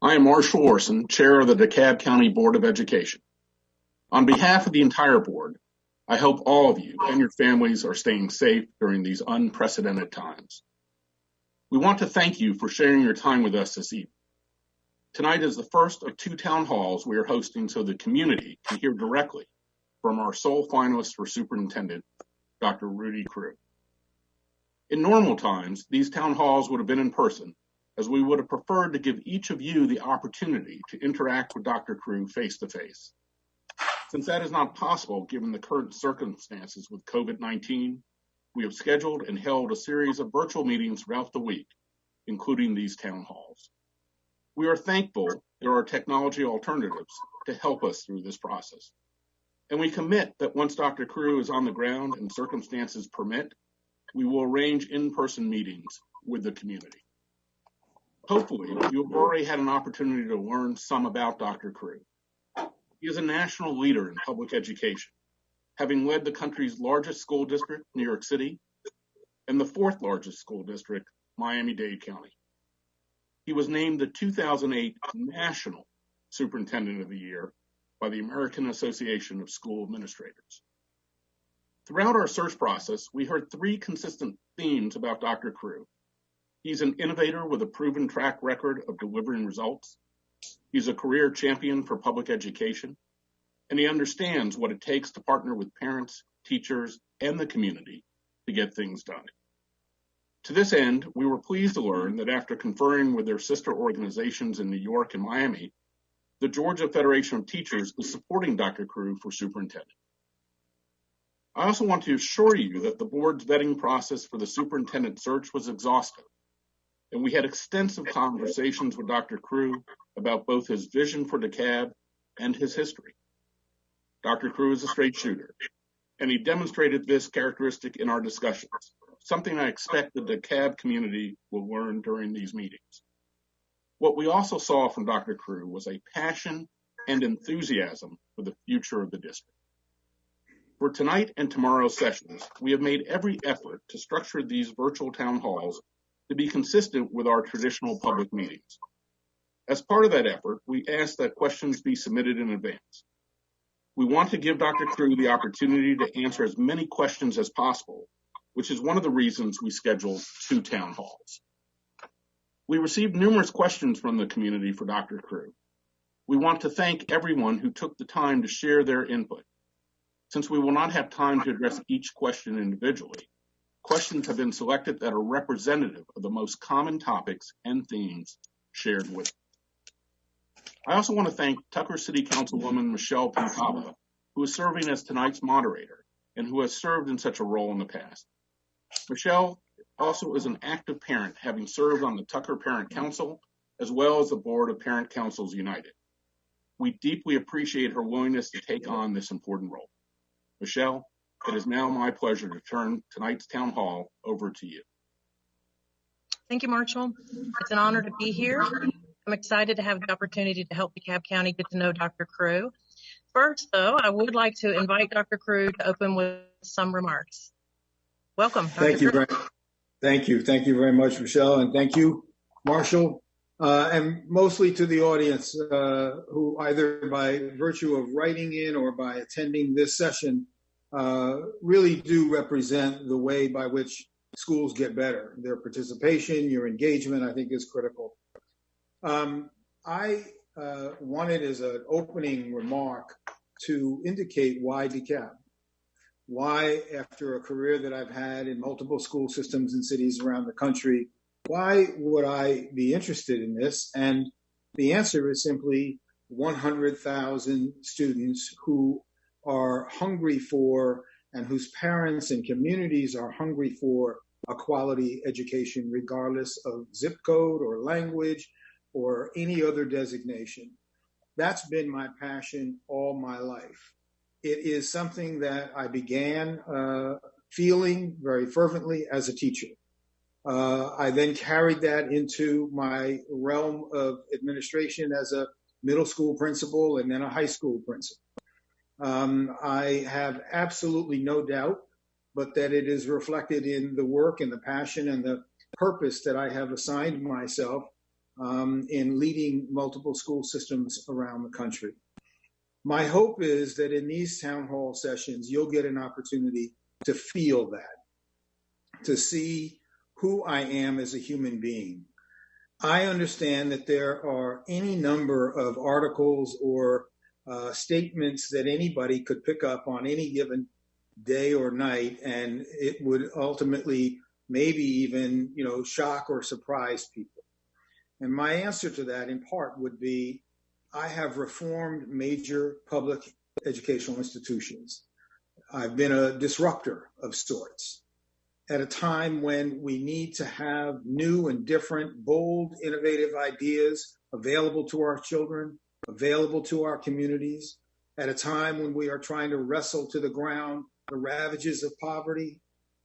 I am Marshall Orson, Chair of the DeKalb County Board of Education. On behalf of the entire board, I hope all of you and your families are staying safe during these unprecedented times. We want to thank you for sharing your time with us this evening. Tonight is the first of 2 town halls we are hosting so the community can hear directly from our sole finalist for superintendent, Dr. Rudy Crew. In normal times, these town halls would have been in person, as we would have preferred to give each of you the opportunity to interact with Dr. Crew face-to-face. Since that is not possible given the current circumstances with COVID-19, we have scheduled and held a series of virtual meetings throughout the week, including these town halls. We are thankful there are technology alternatives to help us through this process. And we commit that once Dr. Crew is on the ground and circumstances permit, we will arrange in-person meetings with the community. Hopefully, you have already had an opportunity to learn some about Dr. Crew. He is a national leader in public education, having led the country's largest school district, New York City, and the 4th largest school district, Miami-Dade County. He was named the 2008 National Superintendent of the Year by the American Association of School Administrators. Throughout our search process, we heard 3 consistent themes about Dr. Crew. He's an innovator with a proven track record of delivering results. He's a career champion for public education, and he understands what it takes to partner with parents, teachers, and the community to get things done. To this end, we were pleased to learn that after conferring with their sister organizations in New York and Miami, the Georgia Federation of Teachers is supporting Dr. Crew for superintendent. I also want to assure you that the board's vetting process for the superintendent search was exhaustive, and we had extensive conversations with Dr. Crew about both his vision for DeKalb and his history. Dr. Crew is a straight shooter, and he demonstrated this characteristic in our discussions, something I expect the DeKalb community will learn during these meetings. What we also saw from Dr. Crew was a passion and enthusiasm for the future of the district. For tonight and tomorrow's sessions, we have made every effort to structure these virtual town halls to be consistent with our traditional public meetings. As part of that effort, we ask that questions be submitted in advance. We want to give Dr. Crew the opportunity to answer as many questions as possible, which is one of the reasons we scheduled 2 town halls. We received numerous questions from the community for Dr. Crew. We want to thank everyone who took the time to share their input. Since we will not have time to address each question individually, questions have been selected that are representative of the most common topics and themes shared with us. I also want to thank Tucker City Councilwoman Michelle Pincava, who is serving as tonight's moderator and who has served in such a role in the past. Michelle also is an active parent, having served on the Tucker Parent Council as well as the Board of Parent Councils United. We deeply appreciate her willingness to take on this important role. Michelle, it is now my pleasure to turn tonight's town hall over to you. Thank you, Marshall. It's an honor to be here. I'm excited to have the opportunity to help DeKalb County get to know Dr. Crew. First, though, I would like to invite Dr. Crew to open with some remarks. Welcome, Dr. Crew. Thank you. Thank you very much, Michelle, and thank you, Marshall, and mostly to the audience who either by virtue of writing in or by attending this session really do represent the way by which schools get better. Their participation, your engagement, I think is critical. I wanted as an opening remark to indicate why DeKalb. Why, after a career that I've had in multiple school systems in cities around the country, why would I be interested in this? And the answer is simply 100,000 students who are hungry for, and whose parents and communities are hungry for, a quality education, regardless of zip code or language or any other designation. That's been my passion all my life. It is something that I began feeling very fervently as a teacher. I then carried that into my realm of administration as a middle school principal and then a high school principal. I have absolutely no doubt, but that it is reflected in the work and the passion and the purpose that I have assigned myself in leading multiple school systems around the country. My hope is that in these town hall sessions, you'll get an opportunity to feel that, to see who I am as a human being. I understand that there are any number of articles or statements that anybody could pick up on any given day or night, and it would ultimately maybe even, shock or surprise people. And my answer to that, in part, would be I have reformed major public educational institutions. I've been a disruptor of sorts at a time when we need to have new and different, bold, innovative ideas available to our children, available to our communities, at a time when we are trying to wrestle to the ground the ravages of poverty,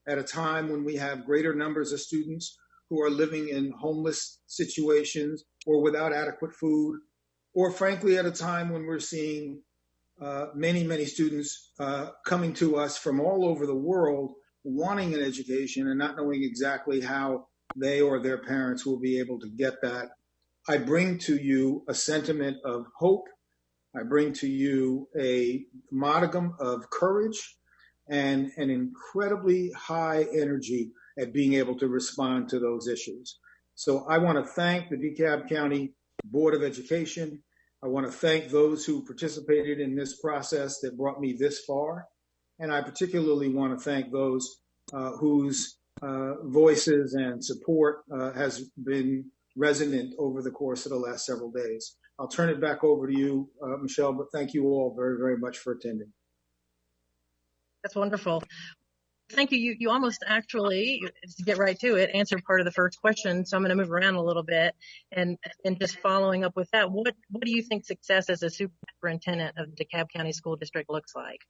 at a time when we have greater numbers of students who are living in homeless situations or without adequate food, or frankly, at a time when we're seeing many, many students coming to us from all over the world wanting an education and not knowing exactly how they or their parents will be able to get that. I bring to you a sentiment of hope. I bring to you a modicum of courage and an incredibly high energy at being able to respond to those issues. So I want to thank the DeKalb County Board of Education. I want to thank those who participated in this process that brought me this far. And I particularly want to thank those whose voices and support has been resonant over the course of the last several days. I'll turn it back over to you, Michelle, but thank you all very, very much for attending. That's wonderful. Thank you. You almost actually, to get right to it, answered part of the first question. So I'm going to move around a little bit and just following up with that. What do you think success as a superintendent of the DeKalb County School District looks like?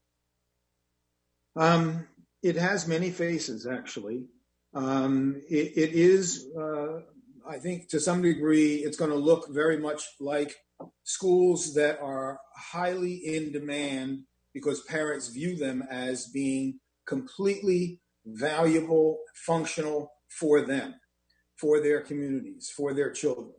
It has many faces, actually. It is, I think, to some degree, it's going to look very much like schools that are highly in demand because parents view them as being completely valuable, functional for them, for their communities, for their children.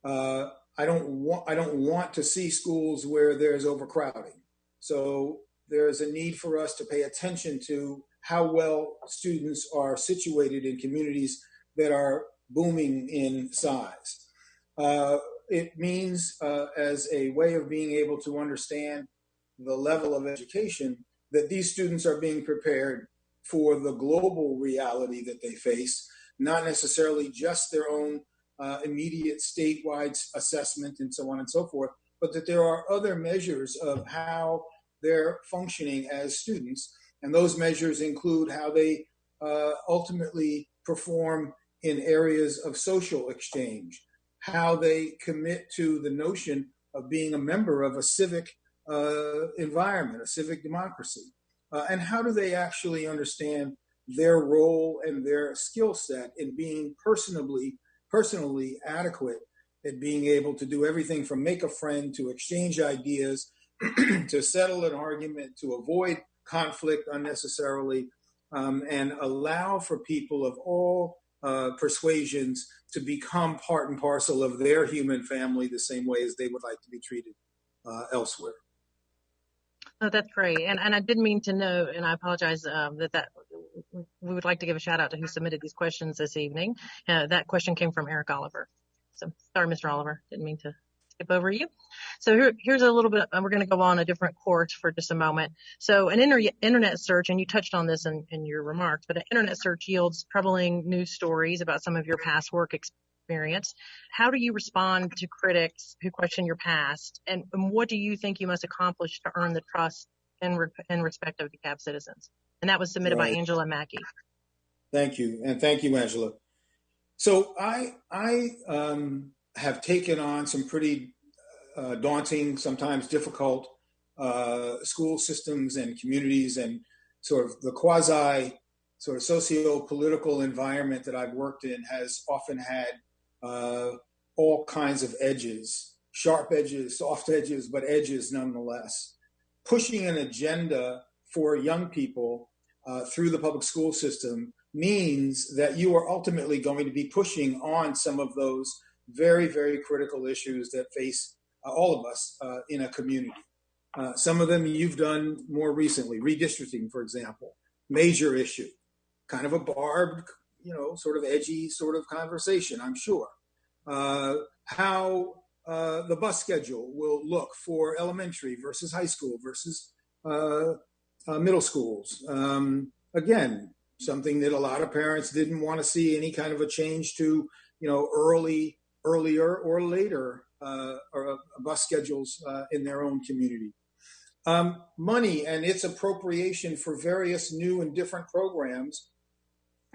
I don't want to see schools where there's overcrowding. So there's a need for us to pay attention to how well students are situated in communities that are booming in size. It means, as a way of being able to understand the level of education, that these students are being prepared for the global reality that they face, not necessarily just their own immediate statewide assessment and so on and so forth, but that there are other measures of how they're functioning as students. And those measures include how they ultimately perform in areas of social exchange, how they commit to the notion of being a member of a civic environment, a civic democracy, and how do they actually understand their role and their skill set in being personally adequate at being able to do everything from make a friend to exchange ideas to settle an argument, to avoid conflict unnecessarily, and allow for people of all persuasions to become part and parcel of their human family the same way as they would like to be treated elsewhere. Oh, that's great. And I did mean to note, and I apologize that we would like to give a shout out to who submitted these questions this evening. That question came from Eric Oliver. So sorry, Mr. Oliver, didn't mean to skip over you. So here's a little bit, we're going to go on a different course for just a moment. So an internet search, and you touched on this in your remarks, but an internet search yields troubling news stories about some of your past work experience. How do you respond to critics who question your past? And what do you think you must accomplish to earn the trust and respect of DeKalb citizens? And that was submitted by Angela Mackey. Thank you. And thank you, Angela. So I have taken on some pretty daunting, sometimes difficult school systems and communities, and sort of the quasi sort of socio-political environment that I've worked in has often had all kinds of edges, sharp edges, soft edges, but edges nonetheless. Pushing an agenda for young people through the public school system means that you are ultimately going to be pushing on some of those very, very critical issues that face all of us in a community. Some of them you've done more recently, redistricting, for example, major issue, kind of a barbed, sort of edgy sort of conversation, I'm sure. How the bus schedule will look for elementary versus high school versus middle schools. Again, something that a lot of parents didn't want to see any kind of a change to, earlier or later or bus schedules in their own community. Money and its appropriation for various new and different programs,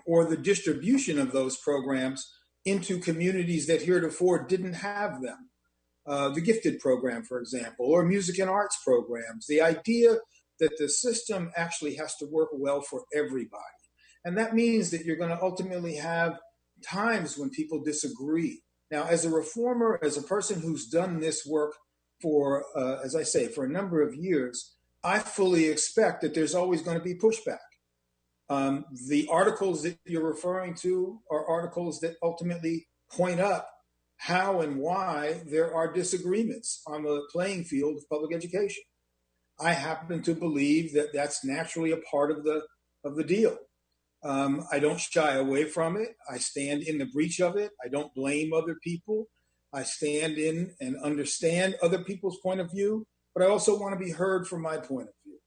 or the distribution of those programs into communities that heretofore didn't have them. The gifted program, for example, or music and arts programs. The idea that the system actually has to work well for everybody. And that means that you're going to ultimately have times when people disagree. Now, as a reformer, as a person who's done this work for, as I say, for a number of years, I fully expect that there's always going to be pushback. The articles that you're referring to are articles that ultimately point up how and why there are disagreements on the playing field of public education. I happen to believe that that's naturally a part of the deal. I don't shy away from it. I stand in the breach of it. I don't blame other people. I stand in and understand other people's point of view, but I also want to be heard from my point of view.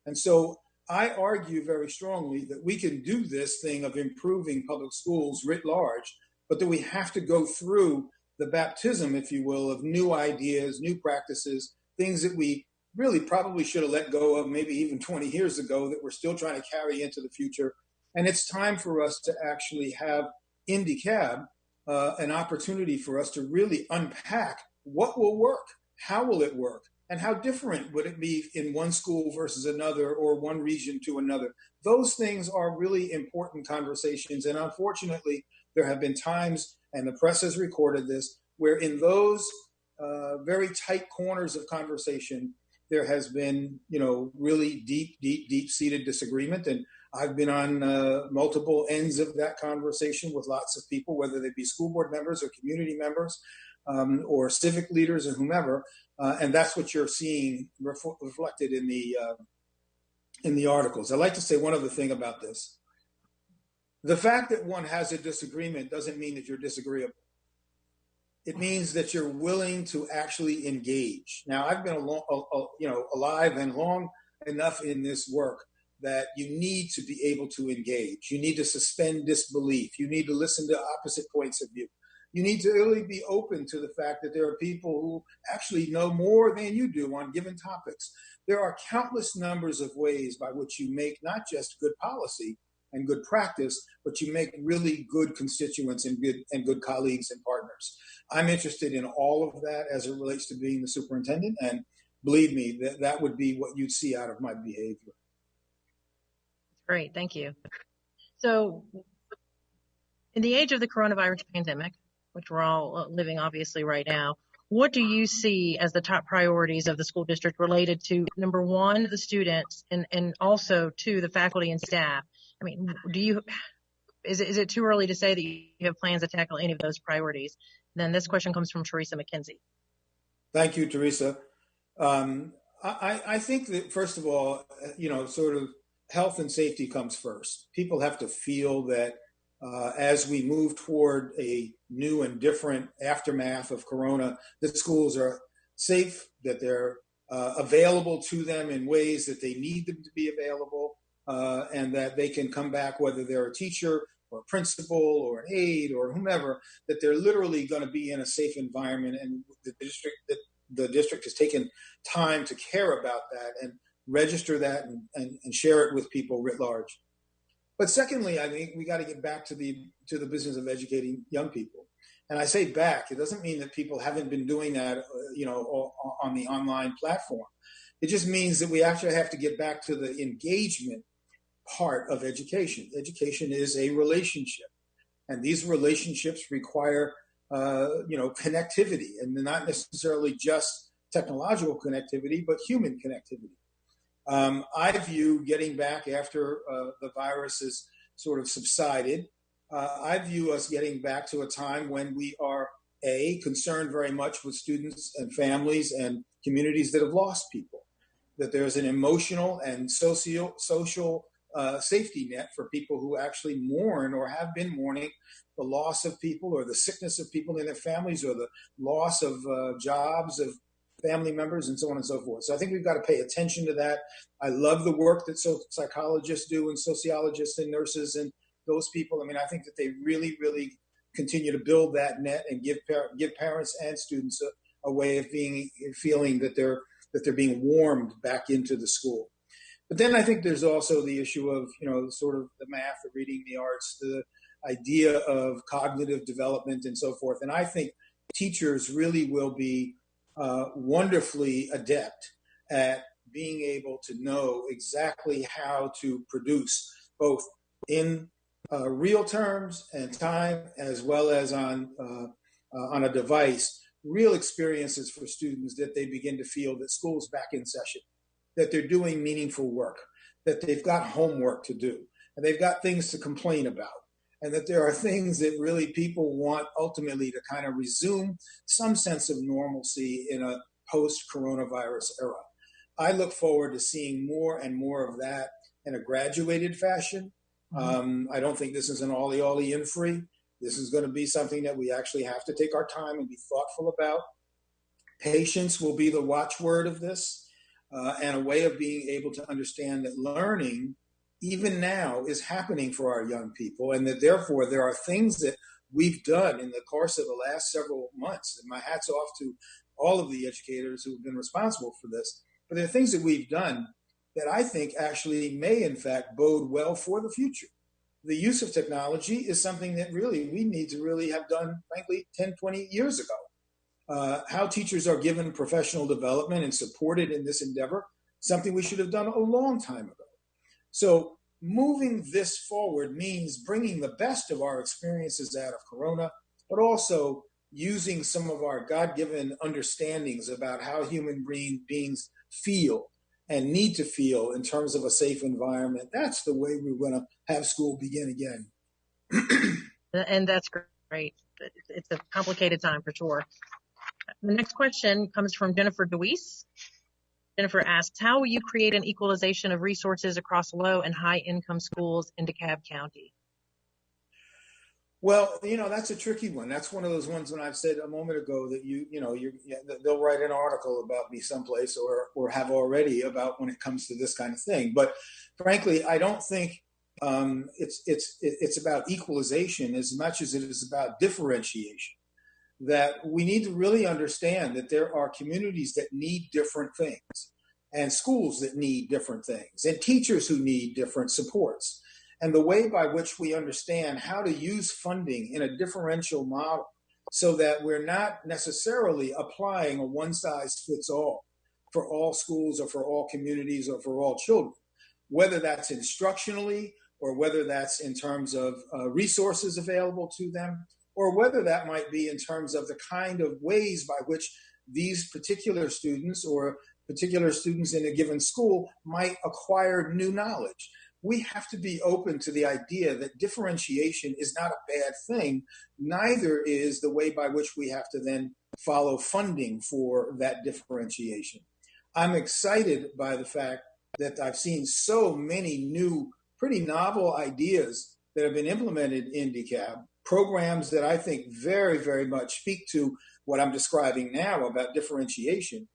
And so I argue very strongly that we can do this thing of improving public schools writ large, but that we have to go through the baptism, if you will, of new ideas, new practices, things that we really probably should have let go of maybe even 20 years ago that we're still trying to carry into the future. And it's time for us to actually have in DeKalb an opportunity for us to really unpack what will work, how will it work, and how different would it be in one school versus another or one region to another. Those things are really important conversations. And unfortunately, there have been times, and the press has recorded this, where in those very tight corners of conversation, there has been, really deep-seated disagreement. And I've been on multiple ends of that conversation with lots of people, whether they be school board members or community members or civic leaders or whomever. And that's what you're seeing reflected in the articles. I'd like to say one other thing about this. The fact that one has a disagreement doesn't mean that you're disagreeable. It means that you're willing to actually engage. Now, I've been alive and long enough in this work that you need to be able to engage. You need to suspend disbelief. You need to listen to opposite points of view. You need to really be open to the fact that there are people who actually know more than you do on given topics. There are countless numbers of ways by which you make not just good policy and good practice, but you make really good constituents and good colleagues and partners. I'm interested in all of that as it relates to being the superintendent, and believe me, that would be what you'd see out of my behavior. Great, thank you. So, in the age of the coronavirus pandemic, which we're all living obviously right now, what do you see as the top priorities of the school district related to, number one, the students, and also to the faculty and staff? I mean, is it too early to say that you have plans to tackle any of those priorities? Then this question comes from Teresa McKenzie. Thank you, Teresa. I think that, first of all, sort of health and safety comes first. People have to feel that as we move toward a new and different aftermath of Corona, that schools are safe, that they're available to them in ways that they need them to be available, and that they can come back, whether they're a teacher or a principal or an aide or whomever, that they're literally going to be in a safe environment. And the district has taken time to care about that and register that and share it with people writ large. But secondly, I think we got to get back to the business of educating young people. And I say back, it doesn't mean that people haven't been doing that, on the online platform. It just means that we actually have to get back to the engagement part of education. Education is a relationship, and these relationships require, connectivity, and not necessarily just technological connectivity, but human connectivity. I view getting back after the virus has sort of subsided, I view us getting back to a time when we are concerned very much with students and families and communities that have lost people, that there's an emotional and social safety net for people who actually mourn or have been mourning the loss of people or the sickness of people in their families or the loss of jobs of family members and so on and so forth. So I think we've got to pay attention to that. I love the work that psychologists do and sociologists and nurses and those people. I mean, I think that they really, really continue to build that net and give parents and students a way of feeling that they're being warmed back into the school. But then I think there's also the issue of, sort of the math, the reading, the arts, the idea of cognitive development and so forth. And I think teachers really will be wonderfully adept at being able to know exactly how to produce both in real terms and time, as well as on a device, real experiences for students that they begin to feel that school's back in session, that they're doing meaningful work, that they've got homework to do, and they've got things to complain about, and that there are things that really people want ultimately to kind of resume some sense of normalcy in a post-coronavirus era. I look forward to seeing more and more of that in a graduated fashion. I don't think this is an ollie in free. This is going to be something that we actually have to take our time and be thoughtful about. Patience will be the watchword of this, and a way of being able to understand that learning, even now, is happening for our young people, and that therefore there are things that we've done in the course of the last several months. And my hat's off to all of the educators who have been responsible for this. But there are things that we've done that I think actually may, in fact, bode well for the future. The use of technology is something that really we need to really have done, frankly, 10, 20 years ago. How teachers are given professional development and supported in this endeavor, something we should have done a long time ago. So moving this forward means bringing the best of our experiences out of Corona, but also using some of our God-given understandings about how human beings feel and need to feel in terms of a safe environment. That's the way we're going to have school begin again. And that's great. It's a complicated time for sure. The next question comes from Jennifer DeWeese. Jennifer asks, how will you create an equalization of resources across low and high income schools in DeKalb County? Well, that's a tricky one. That's one of those ones when I've said a moment ago that they'll write an article about me someplace or have already about when it comes to this kind of thing. But frankly, I don't think it's about equalization as much as it is about differentiation. That we need to really understand that there are communities that need different things, and schools that need different things, and teachers who need different supports. And the way by which we understand how to use funding in a differential model so that we're not necessarily applying a one-size-fits-all for all schools or for all communities or for all children, whether that's instructionally or whether that's in terms of resources available to them, or whether that might be in terms of the kind of ways by which these particular students or particular students in a given school might acquire new knowledge. We have to be open to the idea that differentiation is not a bad thing. Neither is the way by which we have to then follow funding for that differentiation. I'm excited by the fact that I've seen so many new, pretty novel ideas that have been implemented in DeKalb, programs that I think very, very much speak to what I'm describing now about differentiation,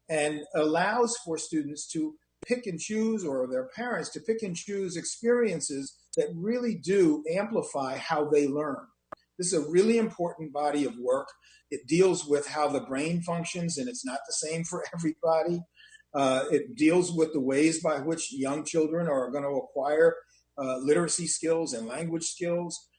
and allows for students to pick and choose, or their parents to pick and choose experiences that really do amplify how they learn. This is a really important body of work. It deals with how the brain functions, and it's not the same for everybody. It deals with the ways by which young children are going to acquire literacy skills and language skills.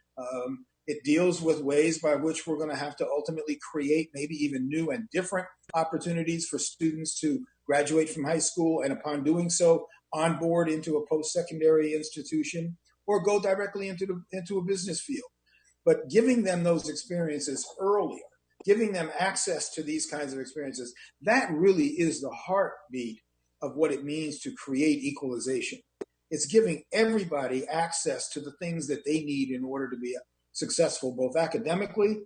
It deals with ways by which we're going to have to ultimately create maybe even new and different opportunities for students to graduate from high school and upon doing so, onboard into a post-secondary institution or go directly into a business field. But giving them those experiences earlier, giving them access to these kinds of experiences, that really is the heartbeat of what it means to create equalization. It's giving everybody access to the things that they need in order to be successful, both academically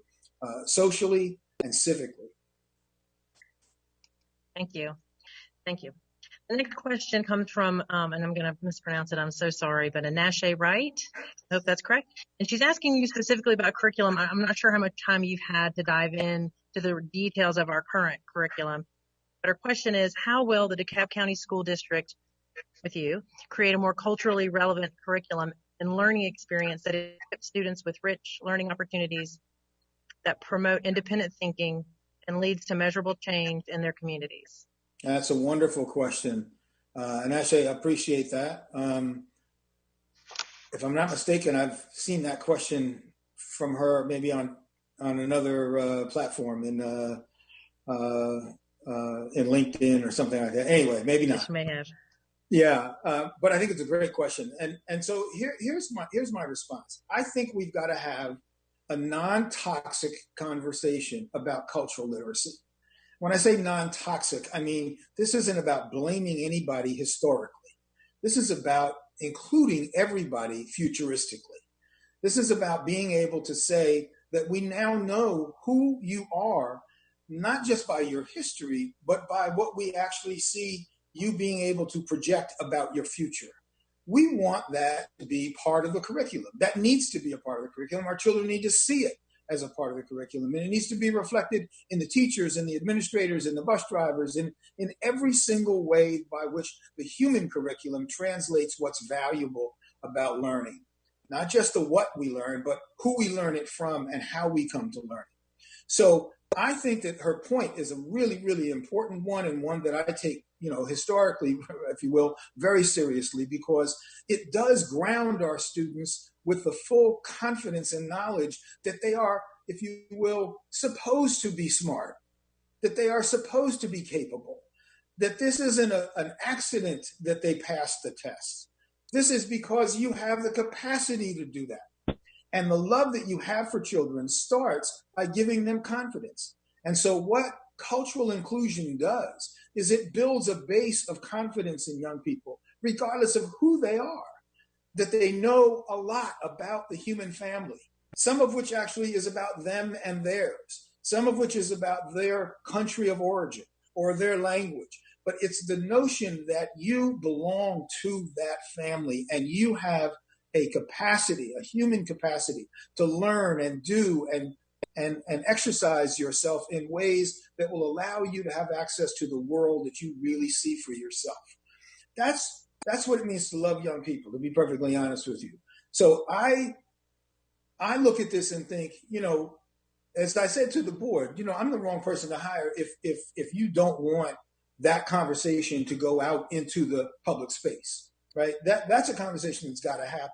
socially and civically. Thank you. Thank you. The next question comes from, and I'm going to mispronounce it, I'm so sorry, but Anashe Wright. I hope that's correct. And she's asking you specifically about curriculum. I'm not sure how much time you've had to dive in to the details of our current curriculum. But her question is, how will the DeKalb County School District, with you, create a more culturally relevant curriculum and learning experience that equips students with rich learning opportunities that promote independent thinking and leads to measurable change in their communities? That's a wonderful question. And actually, I appreciate that. If I'm not mistaken, I've seen that question from her maybe on another platform in LinkedIn or something like that. Anyway, maybe not. Yes, you may have. Yeah, but I think it's a great question. And so here's my response. I think we've got to have a non-toxic conversation about cultural literacy. When I say non-toxic, I mean, this isn't about blaming anybody historically. This is about including everybody futuristically. This is about being able to say that we now know who you are, not just by your history, but by what we actually see you being able to project about your future. We want that to be part of the curriculum. That needs to be a part of the curriculum. Our children need to see it as a part of the curriculum. And it needs to be reflected in the teachers and the administrators and the bus drivers and in every single way by which the human curriculum translates what's valuable about learning. Not just the what we learn, but who we learn it from and how we come to learn it. So I think that her point is a really, really important one, and one that I take, historically, if you will, very seriously, because it does ground our students with the full confidence and knowledge that they are, if you will, supposed to be smart, that they are supposed to be capable, that this isn't an accident that they passed the test. This is because you have the capacity to do that. And the love that you have for children starts by giving them confidence. And so what cultural inclusion does is it builds a base of confidence in young people, regardless of who they are, that they know a lot about the human family, some of which actually is about them and theirs, some of which is about their country of origin or their language. But it's the notion that you belong to that family and you have a capacity, a human capacity to learn and do and exercise yourself in ways that will allow you to have access to the world that you really see for yourself. That's what it means to love young people, to be perfectly honest with you. So I look at this and think, as I said to the board, I'm the wrong person to hire if you don't want that conversation to go out into the public space, right? That's a conversation that's got to happen.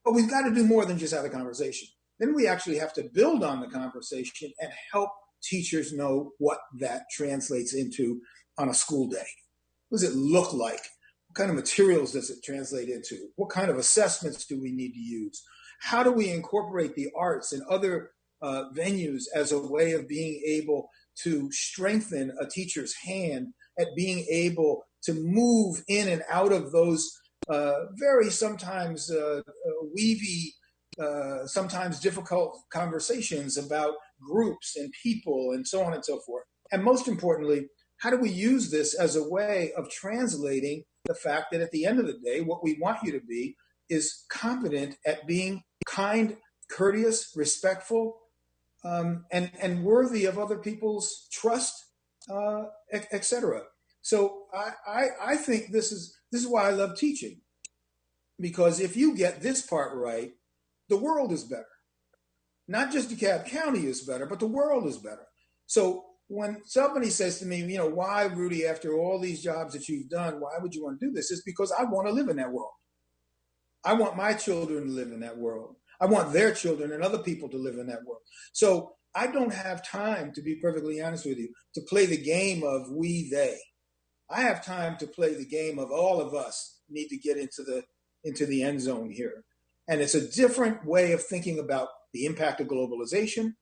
But we've got to do more than just have a conversation. Then we actually have to build on the conversation and help teachers know what that translates into on a school day. What does it look like? What kind of materials does it translate into? What kind of assessments do we need to use? How do we incorporate the arts and other venues as a way of being able to strengthen a teacher's hand at being able to move in and out of those very sometimes weavy, sometimes difficult conversations about groups and people and so on and so forth. And most importantly, how do we use this as a way of translating the fact that at the end of the day, what we want you to be is competent at being kind, courteous, respectful, and worthy of other people's trust, etc. So I think this is why I love teaching, because if you get this part right, the world is better. Not just DeKalb County is better, but the world is better. So when somebody says to me, why, Rudy, after all these jobs that you've done, why would you want to do this? It's because I want to live in that world. I want my children to live in that world. I want their children and other people to live in that world. So I don't have time, to be perfectly honest with you, to play the game of we, they. I have time to play the game of all of us need to get into the end zone here. And it's a different way of thinking about the impact of globalization.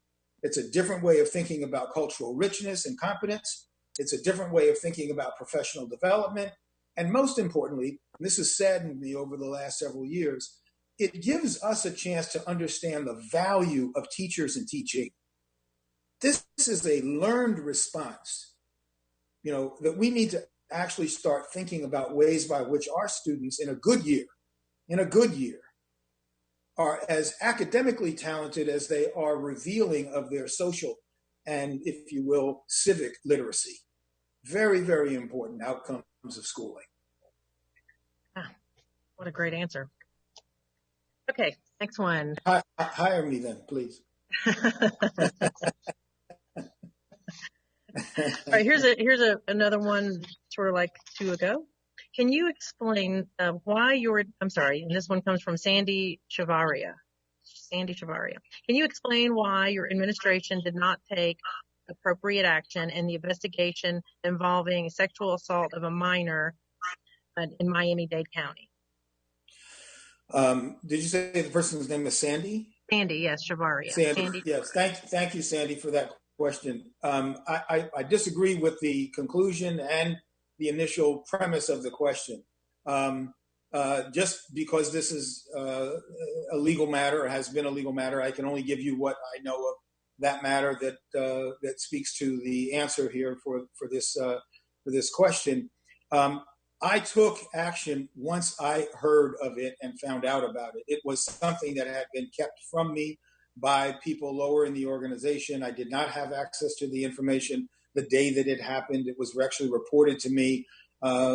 It's a different way of thinking about cultural richness and competence. It's a different way of thinking about professional development. And most importantly, and this has saddened me over the last several years, it gives us a chance to understand the value of teachers and teaching. this is a learned response, that we need to actually start thinking about ways by which our students in a good year, are as academically talented as they are revealing of their social and, if you will, civic literacy. Very, very important outcomes of schooling. Ah, what a great answer. Okay, next one. Hire me then, please. All right, here's another one sort of like two ago. Can you explain why I'm sorry, and this one comes from Sandy Chavaria. Can you explain why your administration did not take appropriate action in the investigation involving sexual assault of a minor in Miami-Dade County? Did you say the person's name is Sandy? Sandy, yes, Chavaria. Sandy. Yes, thank you, Sandy, for that question. I disagree with the conclusion and the initial premise of the question. Just because this is a legal matter, or has been a legal matter, I can only give you what I know of that matter that speaks to the answer here for this question. I took action once I heard of it and found out about it. It was something that had been kept from me by people lower in the organization. I did not have access to the information the day that it happened. It was actually reported to me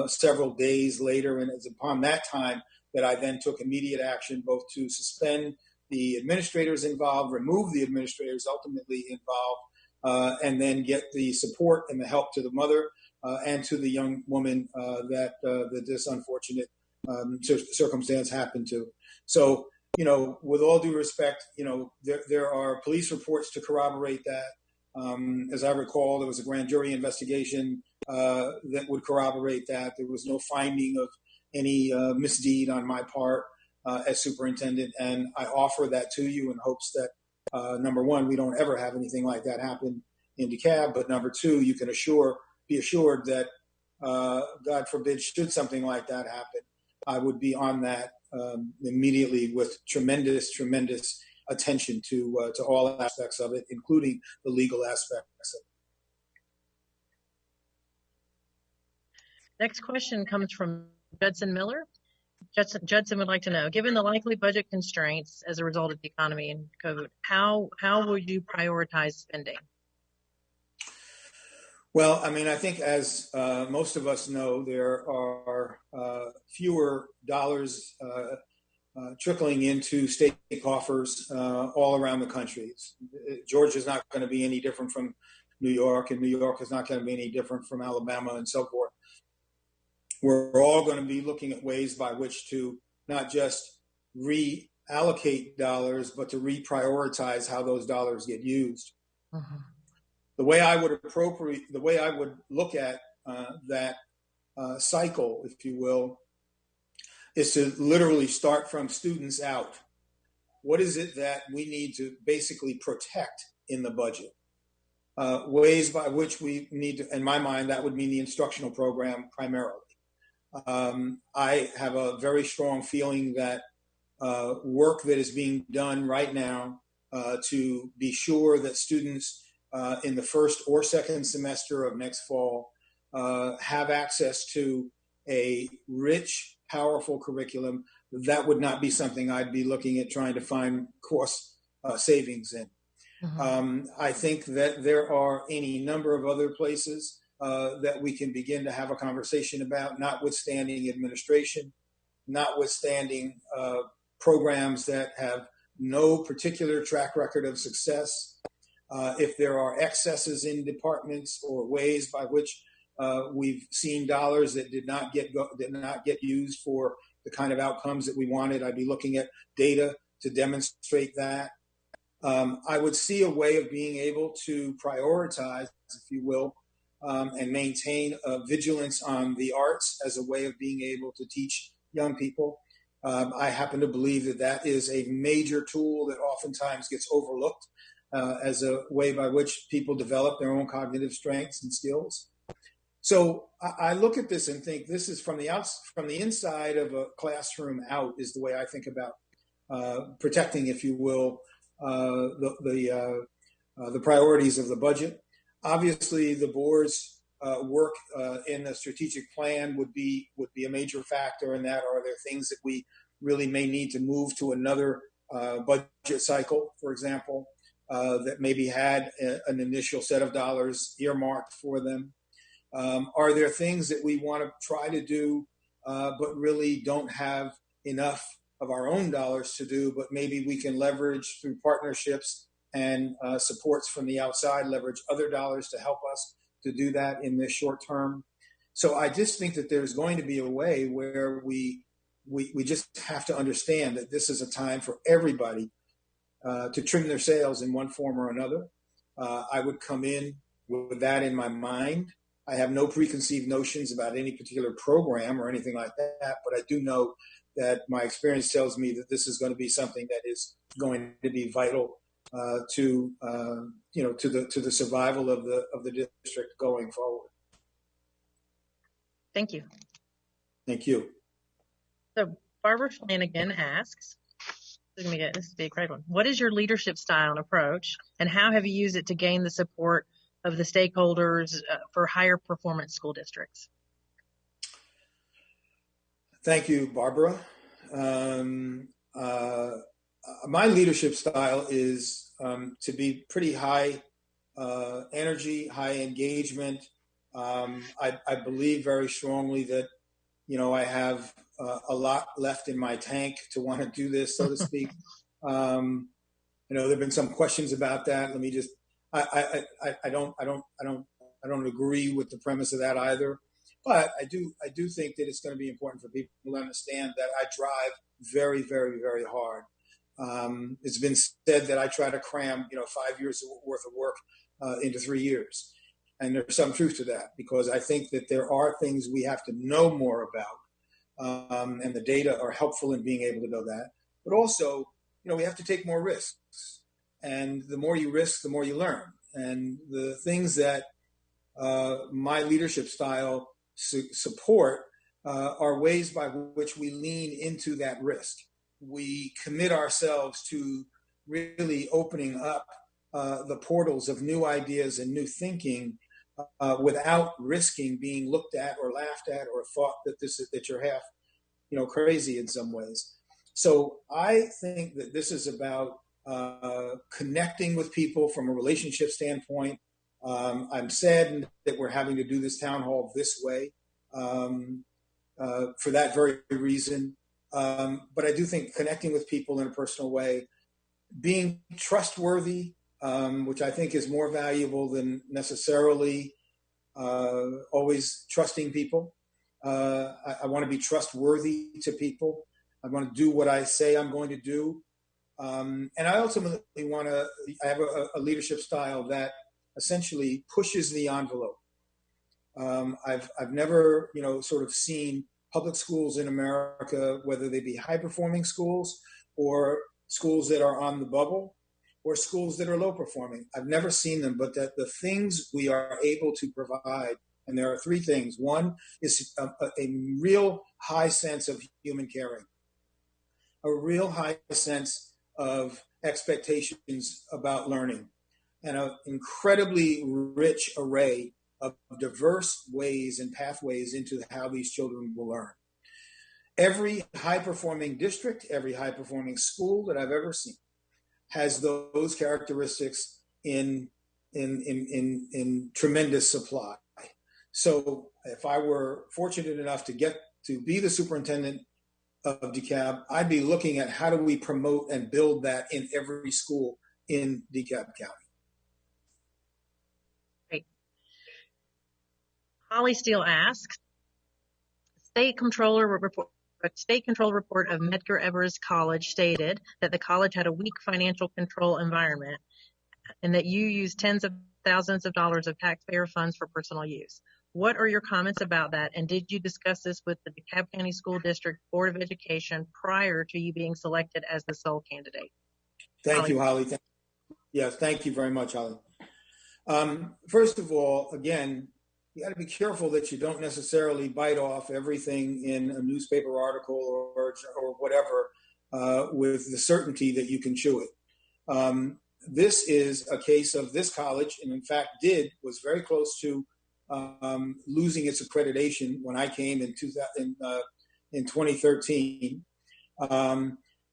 several days later, and it's upon that time that I then took immediate action, both to suspend the administrators involved, remove the administrators ultimately involved, and then get the support and the help to the mother and to the young woman that this unfortunate circumstance happened to. So, with all due respect, there are police reports to corroborate that. As I recall, there was a grand jury investigation that would corroborate that. There was no finding of any misdeed on my part as superintendent, and I offer that to you in hopes that, number one, we don't ever have anything like that happen in DeKalb, but number two, you can be assured that, God forbid, should something like that happen, I would be on that immediately with tremendous attention to all aspects of it, including the legal aspects of it. Next question comes from Judson Miller. Judson would like to know, given the likely budget constraints as a result of the economy and COVID, how will you prioritize spending? Well, I think as most of us know, there are fewer dollars trickling into state coffers all around the country. Georgia is not going to be any different from New York, and New York is not going to be any different from Alabama and so forth. We're all going to be looking at ways by which to not just reallocate dollars, but to reprioritize how those dollars get used. Uh-huh. The way I would look at that cycle, if you will, is to literally start from students out. What is it that we need to basically protect in the budget? Ways by which we need to, in my mind, that would mean the instructional program primarily. I have a very strong feeling that work that is being done right now to be sure that students in the first or second semester of next fall have access to a rich, powerful curriculum, that would not be something I'd be looking at trying to find cost savings in. Mm-hmm. I think that there are any number of other places that we can begin to have a conversation about, notwithstanding administration, notwithstanding programs that have no particular track record of success. If there are excesses in departments or ways by which we've seen dollars that did not get used for the kind of outcomes that we wanted, I'd be looking at data to demonstrate that. I would see a way of being able to prioritize, if you will, and maintain vigilance on the arts as a way of being able to teach young people. I happen to believe that that is a major tool that oftentimes gets overlooked as a way by which people develop their own cognitive strengths and skills. So I look at this and think this is from the inside of a classroom out is the way I think about protecting, if you will, the priorities of the budget. Obviously, the board's work in the strategic plan would be a major factor in that. Are there things that we really may need to move to another budget cycle, for example, that maybe had an initial set of dollars earmarked for them? Are there things that we want to try to do, but really don't have enough of our own dollars to do, but maybe we can leverage through partnerships and supports from the outside, leverage other dollars to help us to do that in this short term? So I just think that there's going to be a way where we just have to understand that this is a time for everybody to trim their sails in one form or another. I would come in with that in my mind. I have no preconceived notions about any particular program or anything like that, but I do know that my experience tells me that this is going to be something that is going to be vital to the survival of the district going forward. Thank you. Thank you. So Barbara Flanagan asks, this would be a great one. What is your leadership style and approach, and how have you used it to gain the support of the stakeholders for higher performance school districts? Thank you, Barbara. My leadership style is to be pretty high energy, high engagement. I believe very strongly that, I have a lot left in my tank to want to do this, so to speak. There've been some questions about that. Let me just, I don't agree with the premise of that either. But I do think that it's going to be important for people to understand that I drive very, very, very hard. It's been said that I try to cram, 5 years worth of work into 3 years. And there's some truth to that, because I think that there are things we have to know more about. And the data are helpful in being able to know that. But also, we have to take more risks. And the more you risk, the more you learn. And the things that my leadership style support are ways by which we lean into that risk. We commit ourselves to really opening up the portals of new ideas and new thinking without risking being looked at or laughed at or thought that you're half, crazy in some ways. So I think that this is about connecting with people from a relationship standpoint. I'm saddened that we're having to do this town hall this way for that very reason. But I do think connecting with people in a personal way, being trustworthy, which I think is more valuable than necessarily always trusting people. I want to be trustworthy to people. I want to do what I say I'm going to do. And I ultimately I have a leadership style that essentially pushes the envelope. I've never, sort of seen public schools in America, whether they be high-performing schools or schools that are on the bubble or schools that are low-performing. I've never seen them, but that the things we are able to provide, and there are three things. One is a real high sense of human caring, a real high sense of expectations about learning, and an incredibly rich array of diverse ways and pathways into how these children will learn. Every high-performing district, every high-performing school that I've ever seen has those characteristics in tremendous supply. So if I were fortunate enough to get to be the superintendent of DeKalb, I'd be looking at how do we promote and build that in every school in DeKalb County. Great. Holly Steele asks, State Control report of Medgar Evers College stated that the college had a weak financial control environment and that you used tens of thousands of dollars of taxpayer funds for personal use. What are your comments about that? And did you discuss this with the DeKalb County School District Board of Education prior to you being selected as the sole candidate? Thank you, Holly. Yes, thank you very much, Holly. First of all, again, you got to be careful that you don't necessarily bite off everything in a newspaper article or whatever with the certainty that you can chew it. this is a case of this college, and in fact was very close to losing its accreditation when I came in 2013.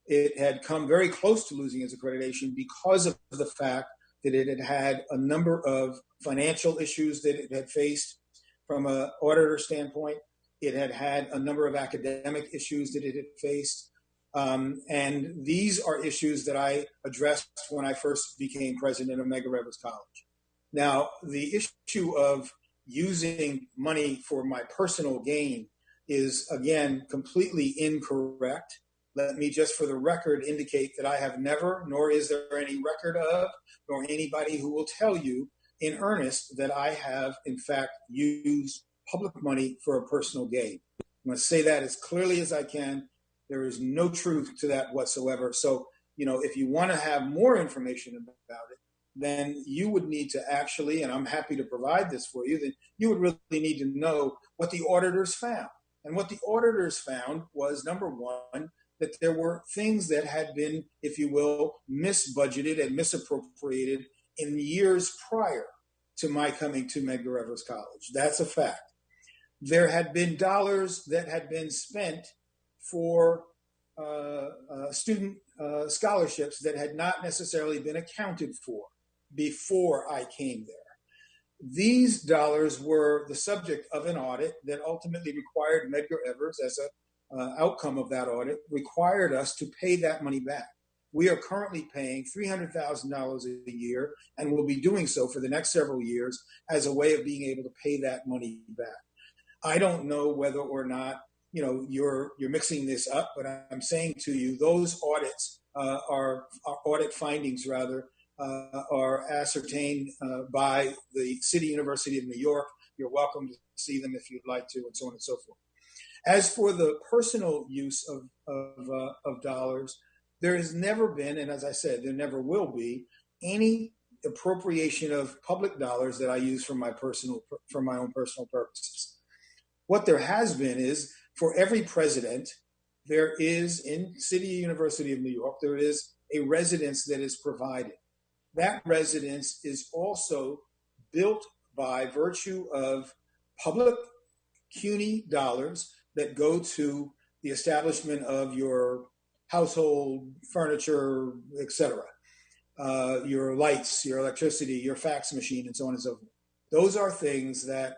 It had come very close to losing its accreditation because of the fact that it had had a number of financial issues that it had faced from an auditor standpoint. It had had a number of academic issues that it had faced. And these are issues that I addressed when I first became president of Medgar Evers College. Now, the issue of using money for my personal gain is, again, completely incorrect. Let me just for the record indicate that I have never, nor is there any record of, nor anybody who will tell you in earnest that I have, in fact, used public money for a personal gain. I'm going to say that as clearly as I can. There is no truth to that whatsoever. So, if you want to have more information about it, then you would need to actually, and I'm happy to provide this for you, then you would really need to know what the auditors found. And what the auditors found was, number one, that there were things that had been, if you will, misbudgeted and misappropriated in years prior to my coming to Medgar Evers College. That's a fact. There had been dollars that had been spent for student scholarships that had not necessarily been accounted for before I came there. These dollars were the subject of an audit that ultimately required Medgar Evers, as an outcome of that audit, required us to pay that money back. We are currently paying $300,000 a year and will be doing so for the next several years as a way of being able to pay that money back. I don't know whether or not you're mixing this up, but I'm saying to you, those audits are audit findings rather are ascertained by the City University of New York. You're welcome to see them if you'd like to, and so on and so forth. As for the personal use of dollars, there has never been, and as I said, there never will be, any appropriation of public dollars that I use for my own personal purposes. What there has been is, for every president, there is, in City University of New York, there is a residence that is provided. That residence is also built by virtue of public CUNY dollars that go to the establishment of your household furniture, etc., your lights, your electricity, your fax machine, and so on and so forth. Those are things that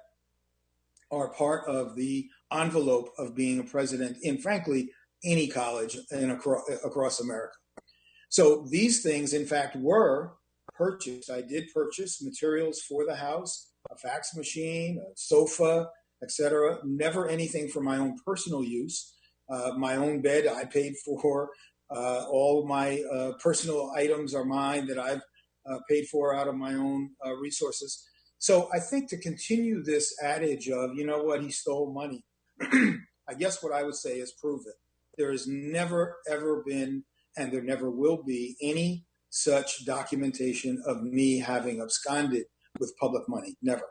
are part of the envelope of being a president in, frankly, any college across America. So these things, in fact, were purchased. I did purchase materials for the house, a fax machine, a sofa, etc. Never anything for my own personal use. My own bed I paid for. All my personal items are mine that I've paid for out of my own resources. So I think to continue this adage of, he stole money, I guess what I would say is prove it. There has never, ever been, and there never will be, any such documentation of me having absconded with public money. Never.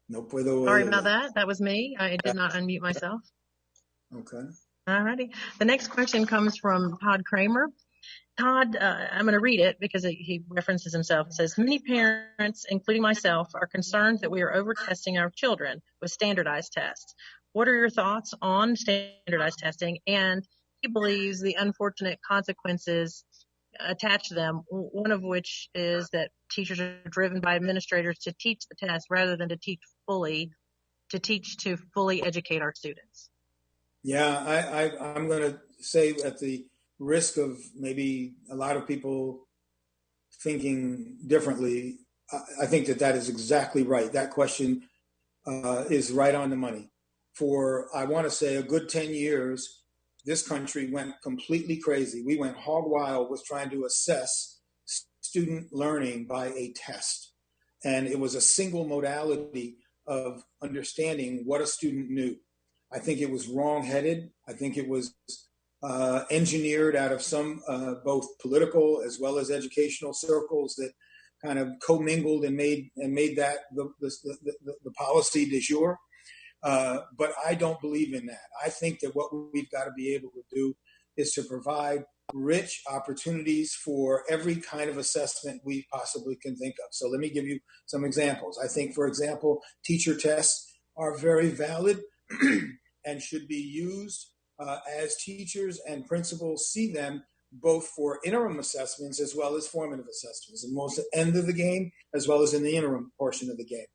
No puedo. Sorry about that. That was me. I did not unmute myself. Okay. All righty. The next question comes from Todd Kramer. Todd, I'm going to read it because he references himself. It says, many parents, including myself, are concerned that we are over-testing our children with standardized tests. What are your thoughts on standardized testing? And he believes the unfortunate consequences attached to them, one of which is that teachers are driven by administrators to teach the test rather than to teach to fully educate our students. Yeah, I'm going to say, at the risk of maybe a lot of people thinking differently, I think that is exactly right. That question is right on the money. For, I want to say, a good 10 years, this country went completely crazy. We went hog wild with trying to assess student learning by a test. And it was a single modality of understanding what a student knew. I think it was wrong-headed. I think it was engineered out of some both political as well as educational circles that kind of commingled and made that the policy du jour. But I don't believe in that. I think that what we've got to be able to do is to provide rich opportunities for every kind of assessment we possibly can think of. So let me give you some examples. I think, for example, teacher tests are very valid and should be used as teachers and principals see them, both for interim assessments as well as formative assessments, and most at the end of the game as well as in the interim portion of the game.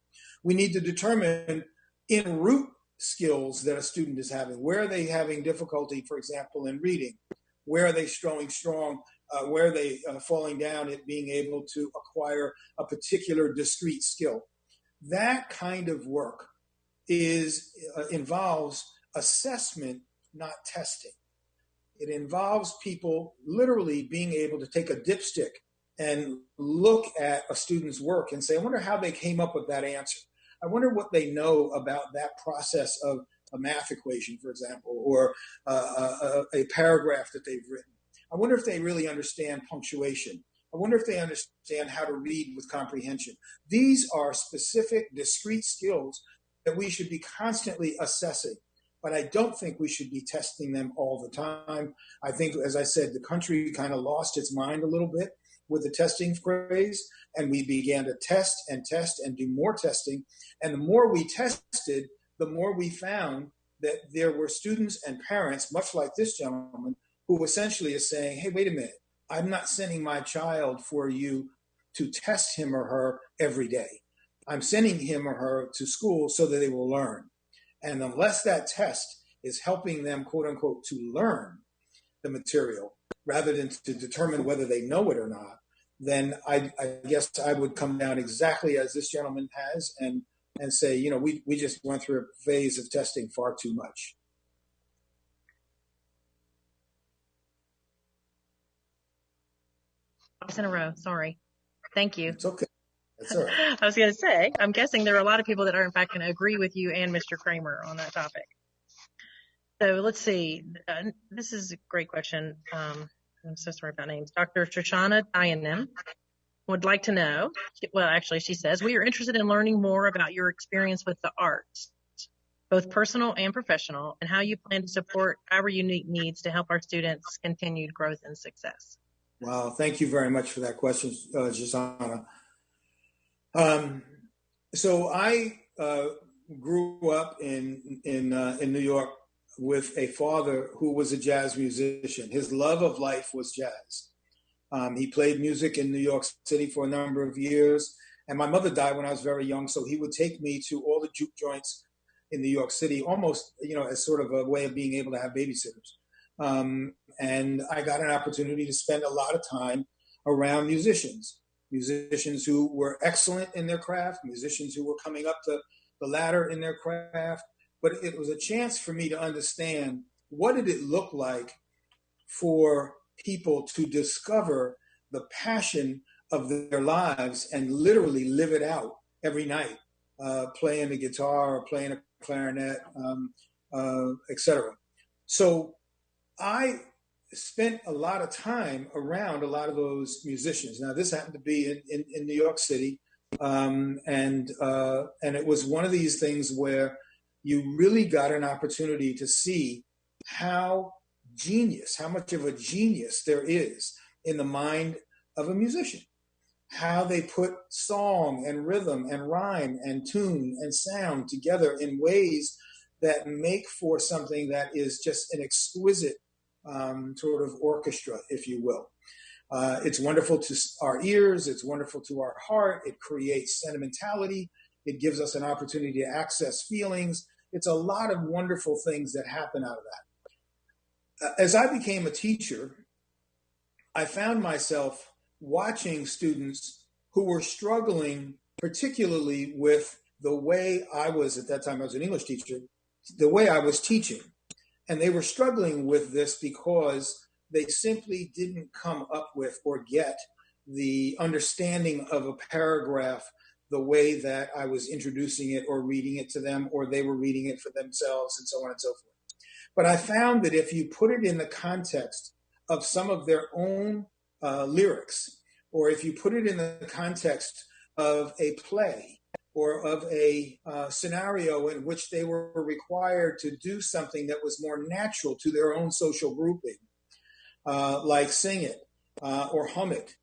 We need to determine en route skills that a student is having. Where are they having difficulty, for example, in reading? Where are they showing strong? Where are they falling down at being able to acquire a particular discrete skill? That kind of work involves assessment, not testing. It involves people literally being able to take a dipstick and look at a student's work and say, I wonder how they came up with that answer. I wonder what they know about that process of a math equation, for example, or a paragraph that they've written. I wonder if they really understand punctuation. I wonder if they understand how to read with comprehension. These are specific, discrete skills that we should be constantly assessing. But I don't think we should be testing them all the time. I think, as I said, the country kind of lost its mind a little bit with the testing craze, and we began to test and do more testing. And the more we tested, the more we found that there were students and parents, much like this gentleman, who essentially is saying, hey, wait a minute, I'm not sending my child for you to test him or her every day. I'm sending him or her to school so that they will learn. And unless that test is helping them, quote unquote, to learn the material rather than to determine whether they know it or not, then I guess I would come down exactly as this gentleman has and say, you know, we just went through a phase of testing far too much. Twice in a row. Sorry. Thank you. It's okay. That's all right. I was going to say, I'm guessing there are a lot of people that are in fact going to agree with you and Mr. Kramer on that topic. So let's see. This is a great question. I'm so sorry about names. Dr. Shoshana Dianem would like to know, well, actually, she says, we are interested in learning more about your experience with the arts, both personal and professional, and how you plan to support our unique needs to help our students' continued growth and success. Wow. Thank you very much for that question, Shoshana. So I grew up in New York with a father who was a jazz musician. His love of life was jazz. He played music in New York City for a number of years. And my mother died when I was very young, so he would take me to all the juke joints in New York City, almost, you know, as sort of a way of being able to have babysitters. And I got an opportunity to spend a lot of time around musicians who were excellent in their craft, musicians who were coming up the ladder in their craft. But it was a chance for me to understand what did it look like for people to discover the passion of their lives and literally live it out every night, playing the guitar or playing a clarinet, etc. So I spent a lot of time around a lot of those musicians. Now, this happened to be in New York City, and it was one of these things where you really got an opportunity to see how much of a genius there is in the mind of a musician, how they put song and rhythm and rhyme and tune and sound together in ways that make for something that is just an exquisite sort of orchestra, if you will. It's wonderful to our ears. It's wonderful to our heart. It creates sentimentality. It gives us an opportunity to access feelings. It's a lot of wonderful things that happen out of that. As I became a teacher, I found myself watching students who were struggling, particularly with the way I was, at that time I was an English teacher, the way I was teaching. And they were struggling with this because they simply didn't come up with or get the understanding of a paragraph the way that I was introducing it or reading it to them, or they were reading it for themselves, and so on and so forth. But I found that if you put it in the context of some of their own lyrics, or if you put it in the context of a play, or of a scenario in which they were required to do something that was more natural to their own social grouping, like sing it or hum it,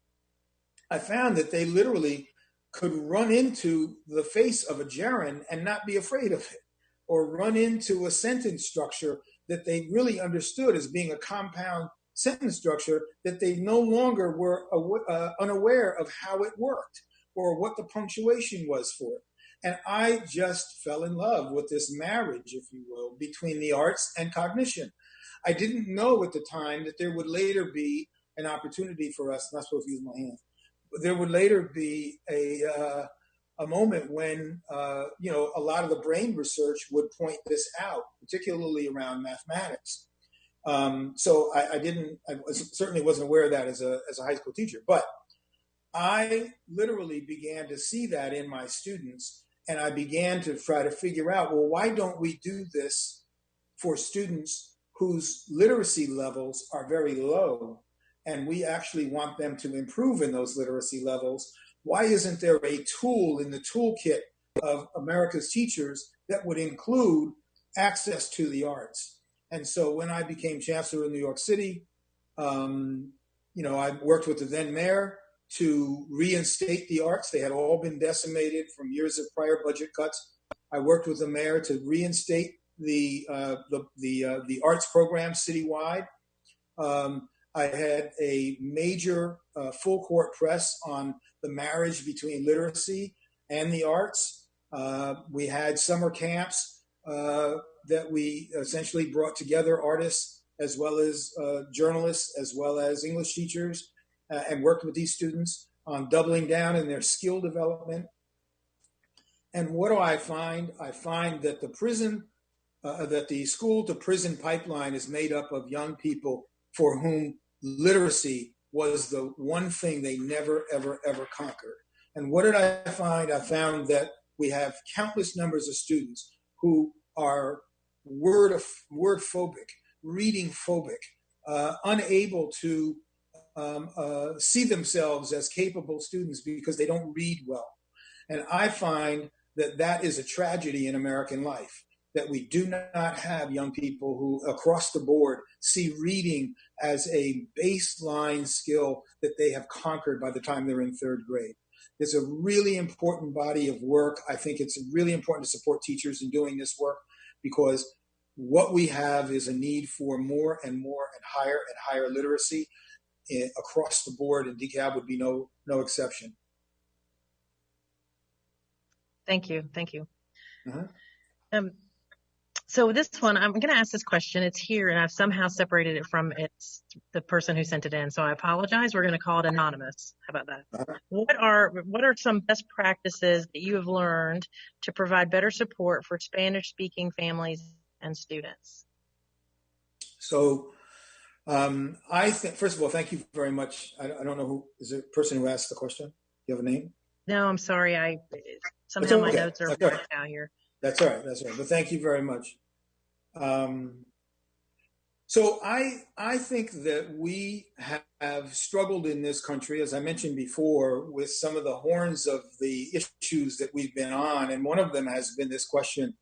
I found that they literally could run into the face of a gerund and not be afraid of it, or run into a sentence structure that they really understood as being a compound sentence structure that they no longer were unaware of how it worked or what the punctuation was for it. And I just fell in love with this marriage, if you will, between the arts and cognition. I didn't know at the time that there would later be an opportunity for us. I'm not supposed to use my hands. There would later be a moment when a lot of the brain research would point this out, particularly around mathematics. So I certainly wasn't aware of that as a high school teacher, but I literally began to see that in my students, and I began to try to figure out, well, why don't we do this for students whose literacy levels are very low, and we actually want them to improve in those literacy levels? Why isn't there a tool in the toolkit of America's teachers that would include access to the arts? And so when I became chancellor in New York City, I worked with the then mayor to reinstate the arts. They had all been decimated from years of prior budget cuts. I worked with the mayor to reinstate the arts program citywide. I had a major full court press on the marriage between literacy and the arts. We had summer camps that we essentially brought together artists as well as journalists, as well as English teachers, and worked with these students on doubling down in their skill development. And what do I find? I find that the school to prison pipeline is made up of young people for whom literacy was the one thing they never, ever, ever conquered. And what did I find? I found that we have countless numbers of students who are word phobic, reading phobic, unable to see themselves as capable students because they don't read well. And I find that is a tragedy in American life, that we do not have young people who across the board see reading as a baseline skill that they have conquered by the time they're in third grade. It's a really important body of work. I think it's really important to support teachers in doing this work, because what we have is a need for more and more and higher literacy across the board, and DeKalb would be no exception. Thank you. Uh-huh. So this one, I'm going to ask this question. It's here, and I've somehow separated it from the person who sent it in. So I apologize. We're going to call it anonymous. How about that? Uh-huh. What are some best practices that you have learned to provide better support for Spanish-speaking families and students? So I think, first of all, thank you very much. I don't know who is the person who asked the question. Do you have a name? No, I'm sorry. Somehow my notes are blacked out here. That's all right. But thank you very much. So I think that we have struggled in this country, as I mentioned before, with some of the horns of the issues that we've been on. And one of them has been this question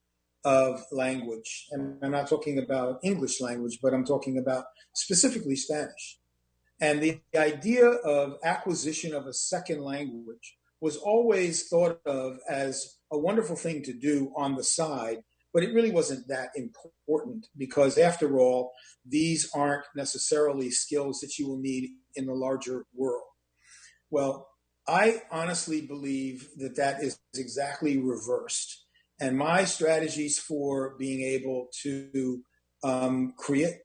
of language. And I'm not talking about English language, but I'm talking about specifically Spanish. And the idea of acquisition of a second language was always thought of as a wonderful thing to do on the side, but it really wasn't that important, because after all, these aren't necessarily skills that you will need in the larger world. Well, I honestly believe that is exactly reversed. And my strategies for being able to create,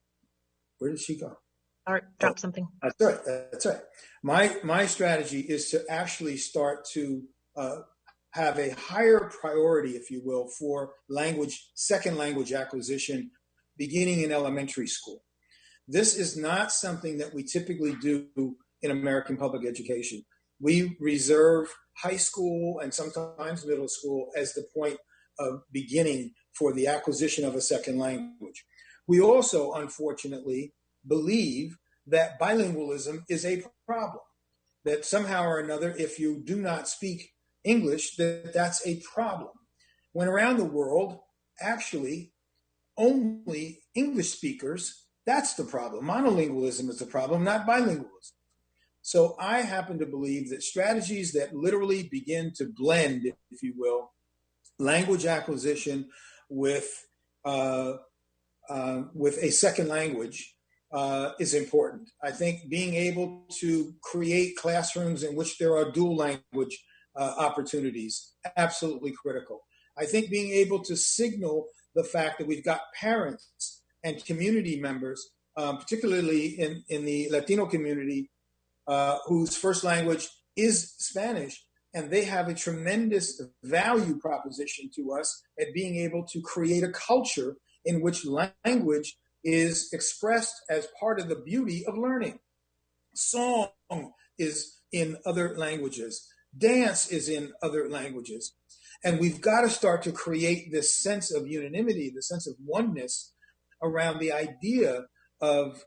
where did she go? All right, drop something. That's right. My strategy is to actually start to have a higher priority, if you will, for second language acquisition beginning in elementary school. This is not something that we typically do in American public education. We reserve high school and sometimes middle school as the point of beginning for the acquisition of a second language. We also, unfortunately, believe that bilingualism is a problem, that somehow or another, if you do not speak English, that's a problem. When around the world, actually, only English speakers, that's the problem. Monolingualism is the problem, not bilingualism. So I happen to believe that strategies that literally begin to blend, if you will, language acquisition with a second language is important. I think being able to create classrooms in which there are dual language opportunities, absolutely critical. I think being able to signal the fact that we've got parents and community members, particularly in the Latino community, whose first language is Spanish, and they have a tremendous value proposition to us at being able to create a culture in which language is expressed as part of the beauty of learning. Song is in other languages. Dance is in other languages. And we've got to start to create this sense of unanimity, the sense of oneness around the idea of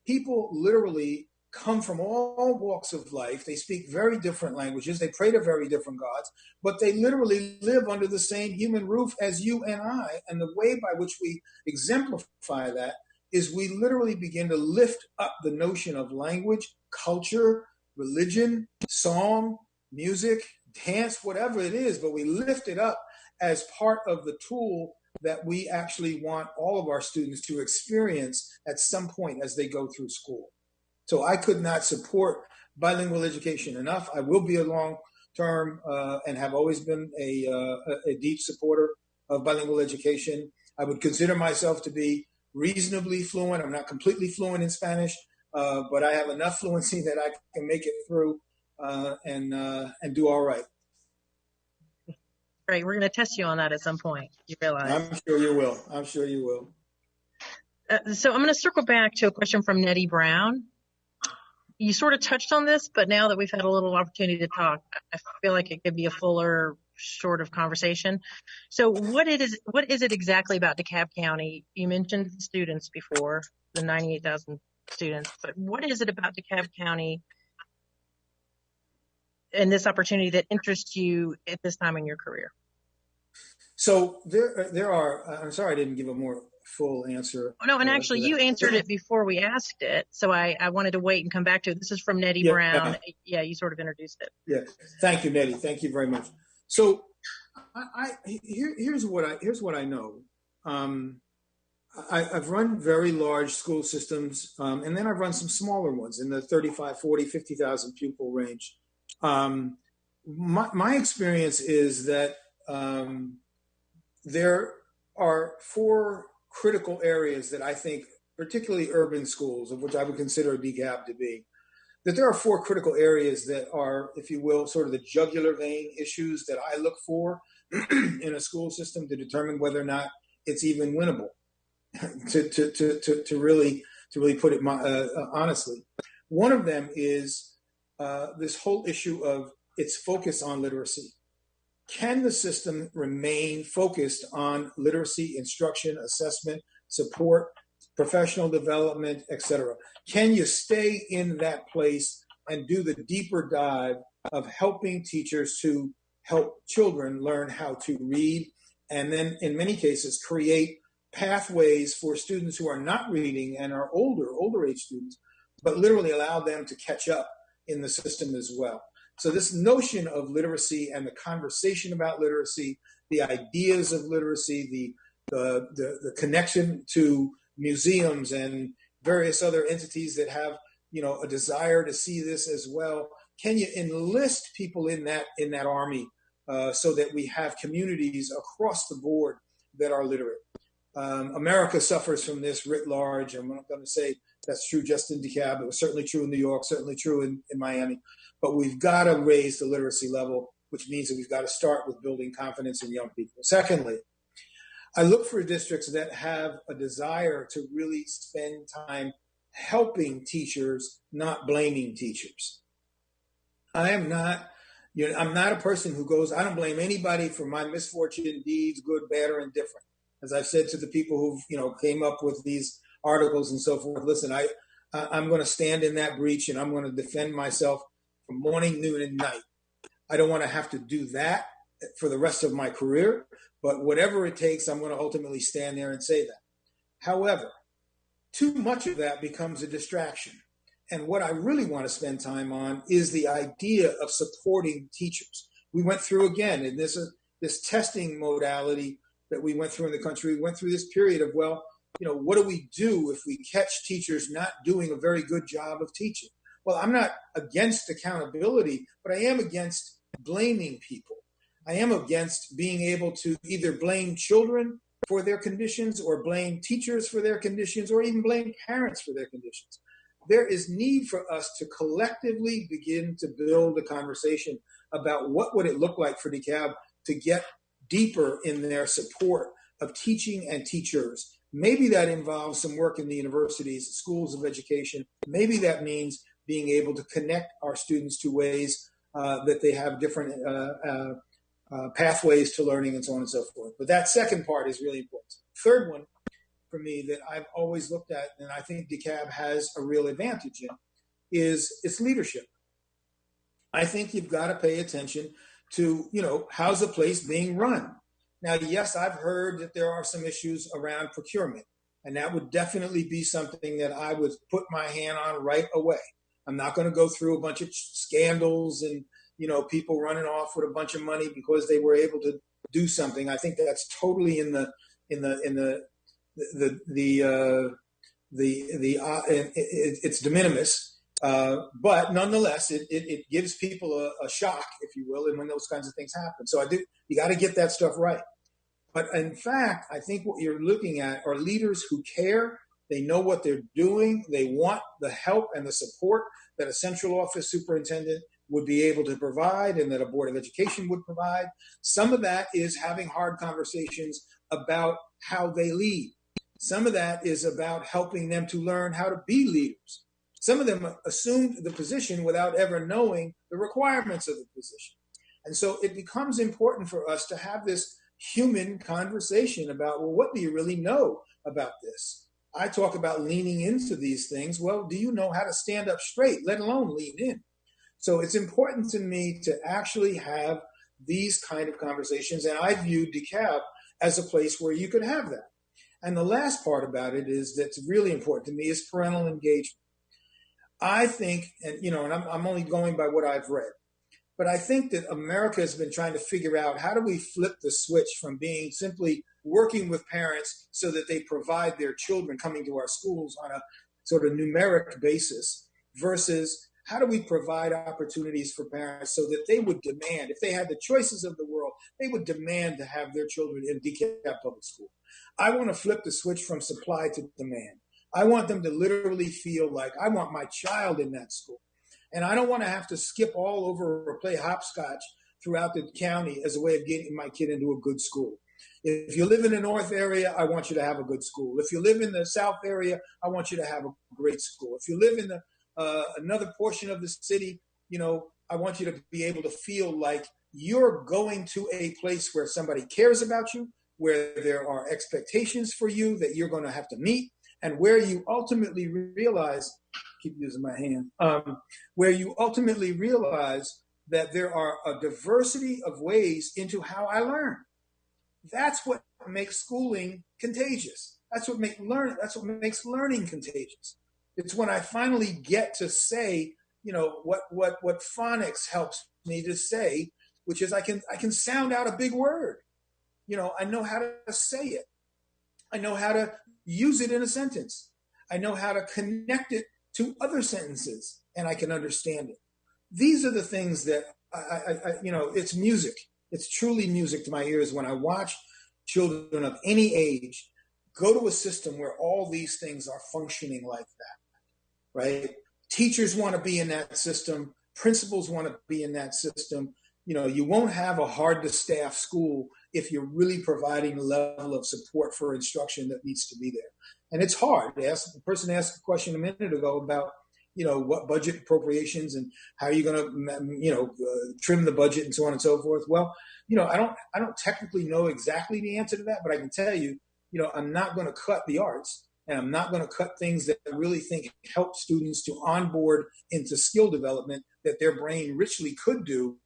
people literally come from all walks of life. They speak very different languages. They pray to very different gods, but they literally live under the same human roof as you and I. And the way by which we exemplify that is we literally begin to lift up the notion of language, culture, religion, song, music, dance, whatever it is, but we lift it up as part of the tool that we actually want all of our students to experience at some point as they go through school. So I could not support bilingual education enough. I will be a long-term and have always been a deep supporter of bilingual education. I would consider myself to be reasonably fluent. I'm not completely fluent in Spanish, but I have enough fluency that I can make it through and do all right. Great. We're going to test you on that at some point. You realize? I'm sure you will. I'm sure you will. So I'm going to circle back to a question from Nettie Brown. You sort of touched on this, but now that we've had a little opportunity to talk, I feel like it could be a fuller sort of conversation. So what is it exactly about DeKalb County? You mentioned the students before, the 98,000 students, but what is it about DeKalb County and this opportunity that interests you at this time in your career? So there are, I'm sorry I didn't give a more full answer. Oh, no, and actually you answered it before we asked it, so I wanted to wait and come back to it. This is from Nettie Brown. Yeah, you sort of introduced it. Yeah, thank you, Nettie. Thank you very much. So here's what I know. I've run very large school systems, and then I've run some smaller ones in the 35, 40, 50,000 pupil range. My experience is that there are four critical areas that I think, particularly urban schools, of which I would consider DeKalb to be, that there are four critical areas that are, if you will, sort of the jugular vein issues that I look for in a school system to determine whether or not it's even winnable, to really put it honestly. One of them is this whole issue of its focus on literacy. Can the system remain focused on literacy, instruction, assessment, support, professional development, etc.? Can you stay in that place and do the deeper dive of helping teachers to help children learn how to read, and then in many cases create pathways for students who are not reading and are older age students, but literally allow them to catch up in the system as well? So this notion of literacy and the conversation about literacy, the ideas of literacy, the connection to museums and various other entities that have, a desire to see this as well. Can you enlist people in that army so that we have communities across the board that are literate? America suffers from this writ large. I'm not going to say that's true just in DeKalb. It was certainly true in New York, certainly true in Miami. But we've got to raise the literacy level, which means that we've got to start with building confidence in young people. Secondly, I look for districts that have a desire to really spend time helping teachers, not blaming teachers. I'm not a person who goes, I don't blame anybody for my misfortune, deeds, good, bad, or indifferent. As I've said to the people who've, came up with these articles and so forth, listen, I'm going to stand in that breach and I'm going to defend myself from morning, noon, and night. I don't want to have to do that for the rest of my career, but whatever it takes, I'm going to ultimately stand there and say that. However, too much of that becomes a distraction. And what I really want to spend time on is the idea of supporting teachers. We went through again in this testing modality that we went through in the country. We went through this period of, well, what do we do if we catch teachers not doing a very good job of teaching? Well, I'm not against accountability, but I am against blaming people. I am against being able to either blame children for their conditions or blame teachers for their conditions or even blame parents for their conditions. There is need for us to collectively begin to build a conversation about what would it look like for DeKalb to get deeper in their support of teaching and teachers. Maybe that involves some work in the universities, schools of education. Maybe that means being able to connect our students to ways that they have different pathways to learning and so on and so forth. But that second part is really important. Third one for me that I've always looked at, and I think DeKalb has a real advantage in, is its leadership. I think you've got to pay attention to, how's the place being run? Now, yes, I've heard that there are some issues around procurement, and that would definitely be something that I would put my hand on right away. I'm not going to go through a bunch of scandals and, people running off with a bunch of money because they were able to do something. I think that's totally it's de minimis. But nonetheless, it gives people a shock, if you will, and when those kinds of things happen. So you got to get that stuff right. But in fact, I think what you're looking at are leaders who care. They know what they're doing. They want the help and the support that a central office superintendent would be able to provide and that a board of education would provide. Some of that is having hard conversations about how they lead. Some of that is about helping them to learn how to be leaders. Some of them assumed the position without ever knowing the requirements of the position. And so it becomes important for us to have this human conversation about, well, what do you really know about this? I talk about leaning into these things. Well, do you know how to stand up straight, let alone lean in? So it's important to me to actually have these kind of conversations. And I view DeKalb as a place where you could have that. And the last part about it is that's really important to me is parental engagement. I think, and I'm only going by what I've read, but I think that America has been trying to figure out how do we flip the switch from being simply working with parents so that they provide their children coming to our schools on a sort of numeric basis versus how do we provide opportunities for parents so that they would demand, if they had the choices of the world, they would demand to have their children in DeKalb Public School. I want to flip the switch from supply to demand. I want them to literally feel like I want my child in that school. And I don't want to have to skip all over or play hopscotch throughout the county as a way of getting my kid into a good school. If you live in the north area, I want you to have a good school. If you live in the south area, I want you to have a great school. If you live in the another portion of the city, I want you to be able to feel like you're going to a place where somebody cares about you, where there are expectations for you that you're going to have to meet, and where you ultimately realize, keep using my hand, where you ultimately realize that there are a diversity of ways into how I learn. That's what makes schooling contagious. That's what makes learning contagious. It's when I finally get to say, what phonics helps me to say, which is I can sound out a big word. I know how to say it. I know how to use it in a sentence. I know how to connect it to other sentences, and I can understand it. These are the things that it's music. It's truly music to my ears when I watch children of any age go to a system where all these things are functioning like that, right? Teachers want to be in that system. Principals want to be in that system. You won't have a hard to staff school if you're really providing a level of support for instruction that needs to be there. And it's hard. The person asked a question a minute ago about, what budget appropriations and how are you going to, trim the budget and so on and so forth. Well, I don't technically know exactly the answer to that, but I can tell you, I'm not going to cut the arts, and I'm not going to cut things that I really think help students to onboard into skill development that their brain richly could do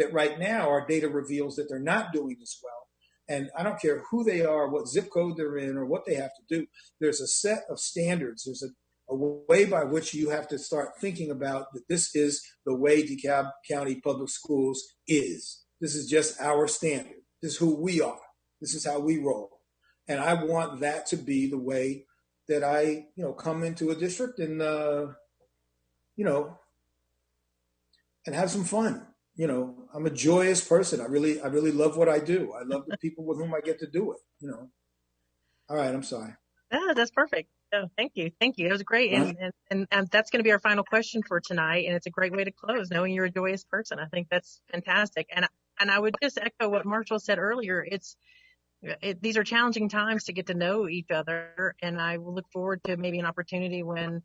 that right now our data reveals that they're not doing as well. And I don't care who they are, what zip code they're in, or what they have to do. There's a set of standards. There's a way by which you have to start thinking about that this is the way DeKalb County Public Schools is. This is just our standard. This is who we are. This is how we roll. And I want that to be the way that I, come into a district and, and have some fun. I'm a joyous person. I really love what I do. I love the people with whom I get to do it, All right, I'm sorry. No, that's perfect. Oh, thank you. It was great. And that's going to be our final question for tonight. And it's a great way to close, knowing you're a joyous person. I think that's fantastic. And I would just echo what Marshall said earlier. These are challenging times to get to know each other. And I will look forward to maybe an opportunity when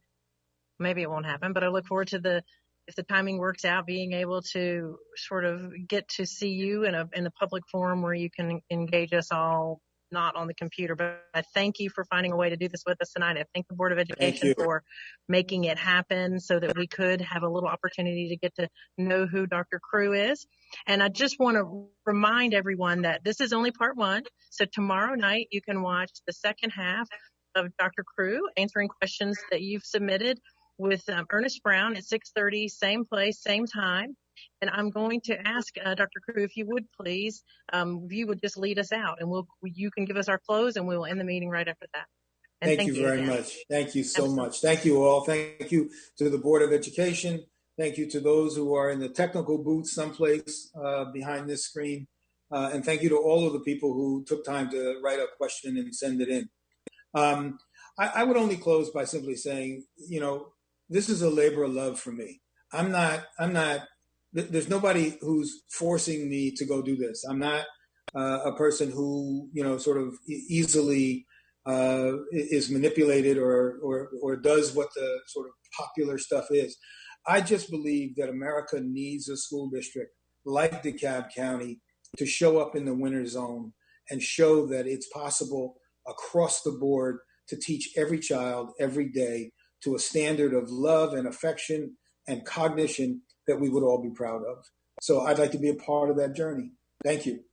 maybe it won't happen, but I look forward to if the timing works out, being able to sort of get to see you in a public forum where you can engage us all, not on the computer. But I thank you for finding a way to do this with us tonight. I thank the Board of Education for making it happen so that we could have a little opportunity to get to know who Dr. Crew is. And I just want to remind everyone that this is only part one. So tomorrow night you can watch the second half of Dr. Crew answering questions that you've submitted with Ernest Brown at 6:30, same place, same time. And I'm going to ask Dr. Crew, if you would please, if you would just lead us out, and you can give us our close, and we will end the meeting right after that. And thank you very much. Thank you so much. Thank you all. Thank you to the Board of Education. Thank you to those who are in the technical booth someplace behind this screen. And thank you to all of the people who took time to write a question and send it in. I would only close by simply saying, this is a labor of love for me. There's nobody who's forcing me to go do this. I'm not a person who, sort of easily is manipulated or does what the sort of popular stuff is. I just believe that America needs a school district like DeKalb County to show up in the winner zone and show that it's possible across the board to teach every child every day to a standard of love and affection and cognition that we would all be proud of. So I'd like to be a part of that journey. Thank you.